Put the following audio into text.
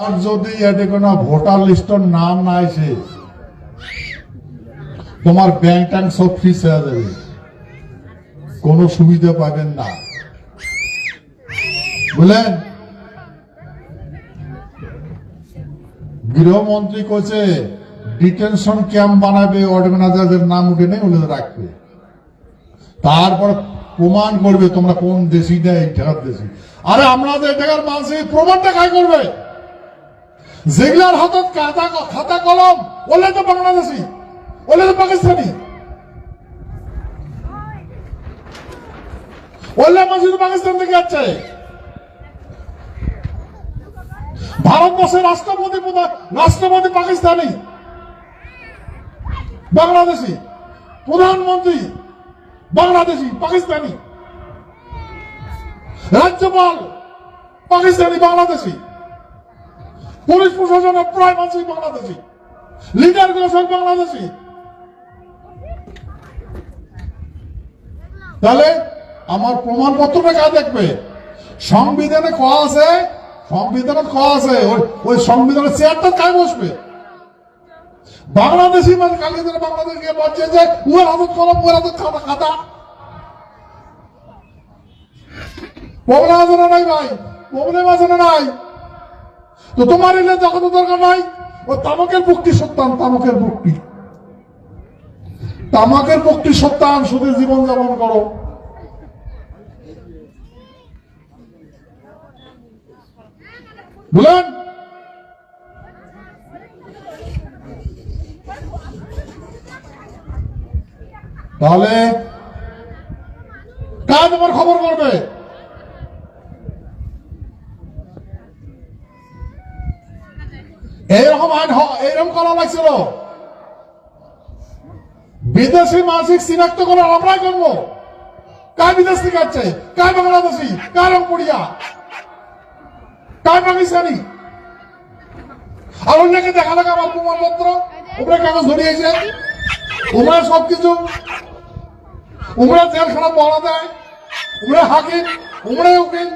আর যদি এতে কোনো ভোটার লিস্টের নাম না আসে তোমার ব্যাংক ট্যাঙ্ক সব ফ্রিজ হয়ে যাবে, কোনো সুবিধা পাবেন না, বুঝলেন? গৃহমন্ত্রী কইছে ডিটেনশন ক্যাম্প বানাবে, অর্গানাইজারদের নাম উঠে নেই ওদের রাখবে, তারপর প্রমাণ করবে তোমরা কোন দেশি দেয় ঠেকার দেশি। আরে আমাদের জায়গার মানুষ এই প্রমাণটা কাজ করবে? যেগুলার হাতত খাতা কলম ওলে তো বাংলাদেশি, ওলে তো পাকিস্তানি, ওলে মানুষ তো পাকিস্তান থেকে যাচ্ছে। ভারতবর্ষের রাষ্ট্রপতি পাকিস্তানি, বাংলাদেশি, প্রধানমন্ত্রী বাংলাদেশি পাকিস্তানি, রাজ্যপাল পাকিস্তানি বাংলাদেশি, পুলিশ প্রশাসনের প্রায় মানুষই বাংলাদেশি, লিডার গুলো সব বাংলাদেশি। তাহলে আমার প্রমাণপত্রটা কাজ দেখবে? সংবিধানে কয়া আছে, ওই সংবিধানের চেয়ারটা কাজ বসবে। বাংলাদেশি মানে কালকে বাংলাদেশ গিয়ে বলছে যে উয়ার হাতত কলম, উয়ার হাতত খাতা। প্রবলেম আছে না নাই ভাই? প্রবলেম আছে না নাই? তো তোমার এলে যখন দরকার নাই, ও তামাকের মুক্তি সত্তান, তামাকের মুক্তি সত্তান, শুধু জীবন যাপন করো। বুঝলেন? তাহলে কাজ আমার খবর করবে। এইরকম আইন এইরকম করা লাগছিল, বিদেশি মানসিক চিনাক্ত করে আমরাই করবো। কার বিদেশ থেকে আসছে, কার বাংলাদেশি, কার রংপুরিয়া, কার পাকিস্তানি, আর অন্যকে দেখা লাগে আমার প্রমাণপত্র, ওপরে কাগজ ধরিয়েছে, ওমরা সবকিছু, ওমরা জেলখানা পড়া দেয়, ওমরা হাকিম, ওমরা উকিল।